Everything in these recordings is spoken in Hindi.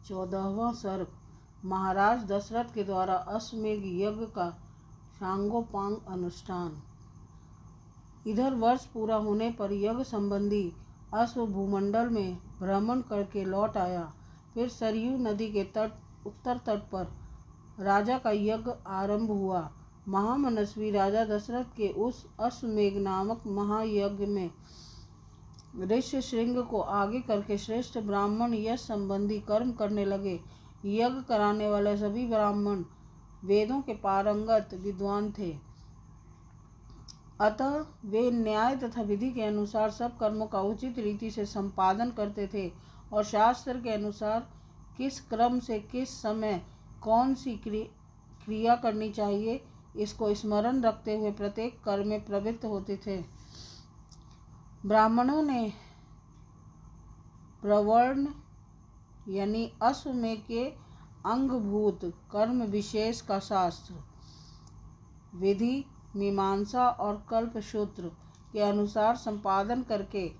14वां सर्ग। महाराज दशरथ के द्वारा अश्वमेघ यज्ञ का सांगोपांग अनुष्ठान। इधर वर्ष पूरा होने पर यज्ञ संबंधी अश्व भूमंडल में भ्रमण करके लौट आया। फिर सरयू नदी के उत्तर तट पर राजा का यज्ञ आरंभ हुआ। महामनस्वी राजा दशरथ के उस अश्वमेघ नामक महायज्ञ में ऋष्यशृंग को आगे करके श्रेष्ठ ब्राह्मण यश संबंधी कर्म करने लगे। यज्ञ कराने वाले सभी ब्राह्मण वेदों के पारंगत विद्वान थे, अतः वे न्याय तथा विधि के अनुसार सब कर्मों का उचित रीति से संपादन करते थे और शास्त्र के अनुसार किस क्रम से किस समय कौन सी क्रिया करनी चाहिए इसको स्मरण रखते हुए प्रत्येक कर्म में प्रवृत्त होते थे। ब्राह्मणों ने प्रवर्ण यानी अश्वमेघ के अंगभूत कर्म विशेष का शास्त्र, विधि, मीमांसा और कल्पसूत्र के अनुसार संपादन करके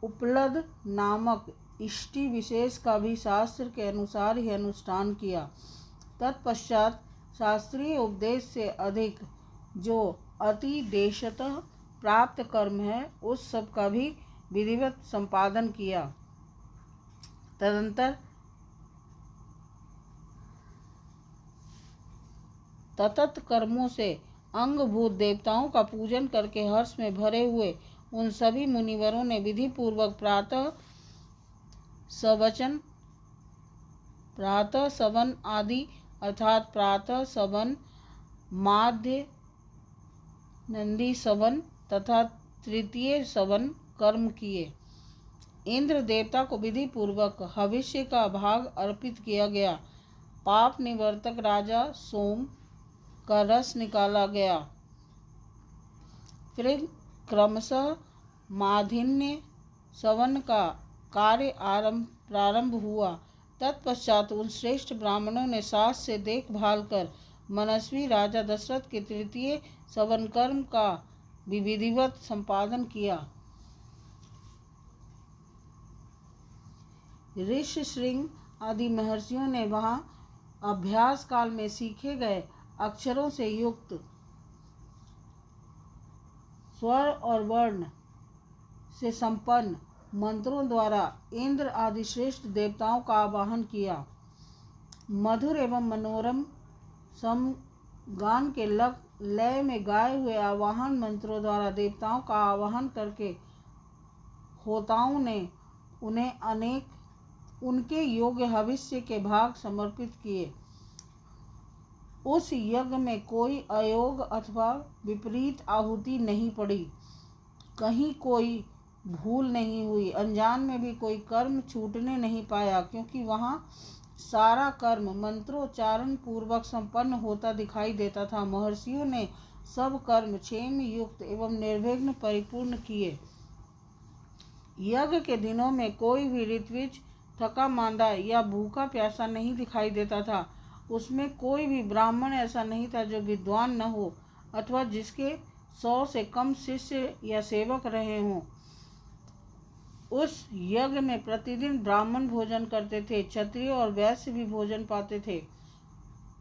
उपलद नामक इष्टि विशेष का भी शास्त्र के अनुसार ही अनुष्ठान किया। तत्पश्चात शास्त्रीय उपदेश से अधिक जो अति देशतः प्राप्त कर्म है उस सब का भी विधिवत संपादन किया। तदंतर ततत कर्मों से अंगभूत देवताओं का पूजन करके हर्ष में भरे हुए उन सभी मुनिवरों ने विधि पूर्वक प्रातः सवन आदि अर्थात प्रातः सवन, माध्य नंदी सवन तथा तृतीय सवन कर्म किए। इंद्र देवता को विधि पूर्वक हविष्य का भाग अर्पित किया गया। पाप निवर्तक राजा सोम का रस निकाला गया। फिर क्रमशः माधिन्य सवन का कार्य प्रारंभ हुआ। तत्पश्चात उन श्रेष्ठ ब्राह्मणों ने सास से देखभाल कर मनस्वी राजा दशरथ के तृतीय सवन कर्म का विधिवत संपादन किया। ऋष्यशृंग आदि महर्षियों ने वहां अभ्यास काल में सीखे गए अक्षरों से युक्त स्वर और वर्ण से संपन्न मंत्रों द्वारा इंद्र आदि श्रेष्ठ देवताओं का आवाहन किया। मधुर एवं मनोरम समगान के लय में गाए हुए आवाहन मंत्रों द्वारा देवताओं का आवाहन करके होताओं ने उन्हें उनके योग्य हविष्य के भाग समर्पित किए। उस यज्ञ में कोई अयोग अथवा विपरीत आहुति नहीं पड़ी, कहीं कोई भूल नहीं हुई, अनजान में भी कोई कर्म छूटने नहीं पाया, क्योंकि वहाँ सारा कर्म मंत्रोच्चारण पूर्वक संपन्न होता दिखाई देता था। महर्षियों ने सब कर्म क्षेम युक्त एवं निर्विघ्न परिपूर्ण किए। यज्ञ के दिनों में कोई भी ऋत्विज थका मांदा या भूखा प्यासा नहीं दिखाई देता था। उसमें कोई भी ब्राह्मण ऐसा नहीं था जो विद्वान न हो अथवा जिसके 100 से कम शिष्य या सेवक रहे हों। उस यज्ञ में प्रतिदिन ब्राह्मण भोजन करते थे, क्षत्रिय और वैश्य भी भोजन पाते थे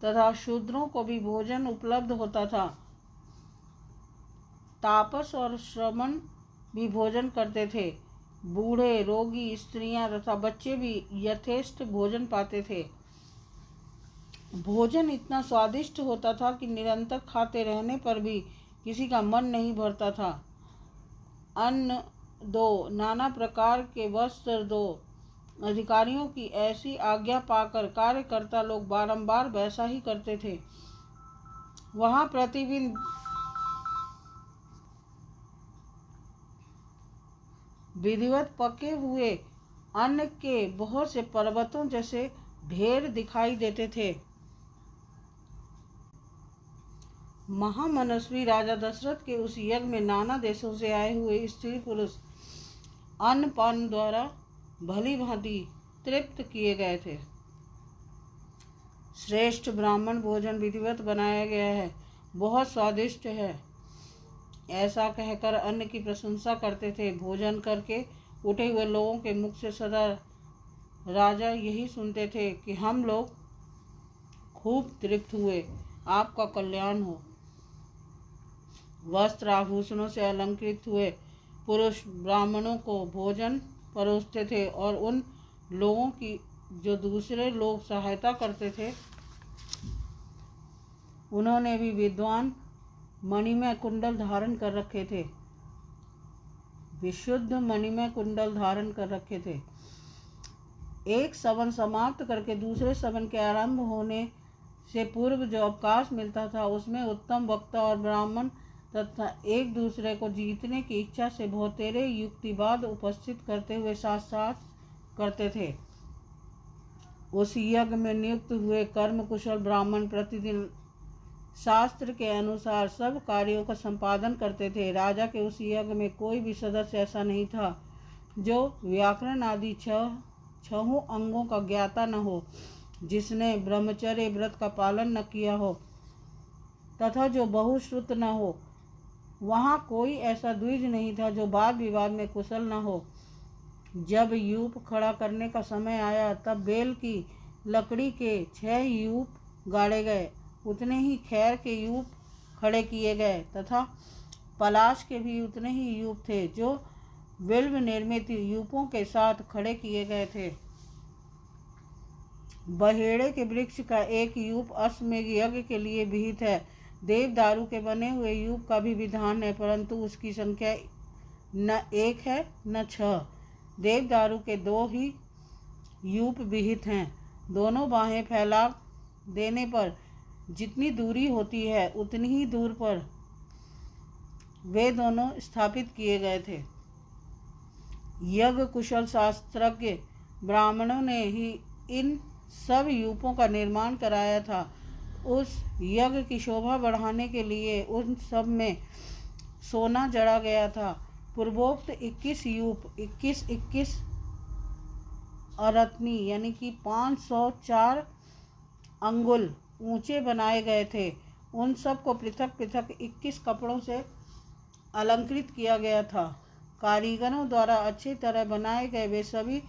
तथा शूद्रों को भी भोजन उपलब्ध होता था। तापस और श्रमण भी भोजन करते थे। बूढ़े, रोगी, स्त्रियां तथा बच्चे भी यथेष्ट भोजन पाते थे। भोजन इतना स्वादिष्ट होता था कि निरंतर खाते रहने पर भी किसी का मन नहीं भरता था। अन्न दो, नाना प्रकार के वस्त्र दो, अधिकारियों की ऐसी आज्ञा पाकर कार्यकर्ता लोग बारंबार वैसा ही करते थे। वहां प्रतिदिन विधिवत पके हुए अन्न के बहुत से पर्वतों जैसे ढेर दिखाई देते थे। महामनस्वी राजा दशरथ के उस यज्ञ में नाना देशों से आए हुए स्त्री पुरुष अन्न पान द्वारा भली भांति तृप्त किए गए थे। श्रेष्ठ ब्राह्मण भोजन विधिवत बनाया गया है, बहुत स्वादिष्ट है, ऐसा कहकर अन्न की प्रशंसा करते थे। भोजन करके उठे हुए लोगों के मुख से सदा राजा यही सुनते थे कि हम लोग खूब तृप्त हुए, आपका कल्याण हो। वस्त्र आभूषणों से अलंकृत हुए पुरुष ब्राह्मणों को भोजन परोसते थे और उन लोगों की जो दूसरे लोग सहायता करते थे उन्होंने भी विद्वान मणिमय कुंडल धारण कर रखे थे, विशुद्ध मणिमय कुंडल धारण कर रखे थे। एक सवन समाप्त करके दूसरे सवन के आरंभ होने से पूर्व जो अवकाश मिलता था उसमें उत्तम वक्ता और ब्राह्मण तथा एक दूसरे को जीतने की इच्छा से बहुतेरे युक्तिवाद उपस्थित करते हुए साथ साथ करते थे। उस यज्ञ में नियुक्त हुए कर्म कुशल ब्राह्मण प्रतिदिन शास्त्र के अनुसार सब कार्यों का संपादन करते थे। राजा के उस यज्ञ में कोई भी सदस्य ऐसा नहीं था जो व्याकरण आदि छहों अंगों का ज्ञाता न हो, जिसने ब्रह्मचर्य व्रत का पालन न किया हो तथा जो बहुश्रुत न हो। वहाँ कोई ऐसा द्विज नहीं था जो वाद विवाद में कुशल न हो। जब यूप खड़ा करने का समय आया तब बेल की लकड़ी के 6 यूप गाड़े गए, उतने ही खैर के यूप खड़े किए गए तथा पलाश के भी उतने ही यूप थे जो बिल्व निर्मित यूपों के साथ खड़े किए गए थे। बहेड़े के वृक्ष का एक यूप अश्वमेघ यज्ञ के लिए विहित है। देवदारू के बने हुए यूप का भी विधान है, परंतु उसकी संख्या न 1 है न 6। देवदारू के 2 ही यूप विहित हैं। दोनों बाहें फैला देने पर जितनी दूरी होती है उतनी ही दूर पर वे दोनों स्थापित किए गए थे। यज्ञ कुशल शास्त्रज्ञ ब्राह्मणों ने ही इन सब यूपों का निर्माण कराया था। उस यज्ञ की शोभा बढ़ाने के लिए उन सब में सोना जड़ा गया था। पूर्वोक्त 21 यूप 21 अरत्नी यानी कि 504 अंगुल ऊंचे बनाए गए थे। उन सब को पृथक पृथक 21 कपड़ों से अलंकृत किया गया था। कारीगरों द्वारा अच्छी तरह बनाए गए वे सभी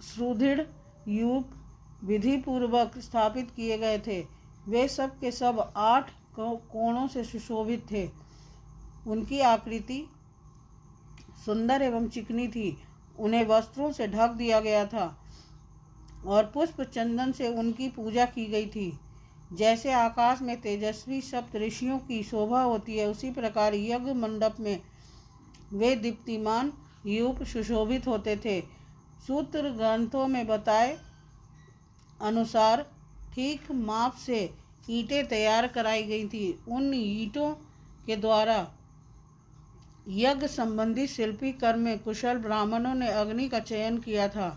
सुदृढ़ यूप विधि पूर्वक स्थापित किए गए थे। वे सब के सब 8 कोणों से सुशोभित थे। उनकी आकृति सुंदर एवं चिकनी थी। उन्हें वस्त्रों से ढक दिया गया था और पुष्प चंदन से उनकी पूजा की गई थी। जैसे आकाश में तेजस्वी सप्त ऋषियों की शोभा होती है, उसी प्रकार यज्ञ मंडप में वे दीप्तिमान यूप सुशोभित होते थे। सूत्र ग्रंथों में बताए अनुसार ठीक माप से ईंटें तैयार कराई गई थी। उन ईंटों के द्वारा यज्ञ संबंधी शिल्पी कर्म में कुशल ब्राह्मणों ने अग्नि का चयन किया था।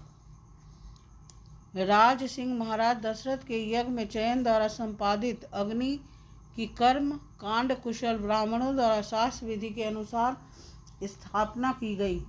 राज सिंह महाराज दशरथ के यज्ञ में चयन द्वारा संपादित अग्नि की कर्म कांड कुशल ब्राह्मणों द्वारा शास्त्र विधि के अनुसार स्थापना की गई।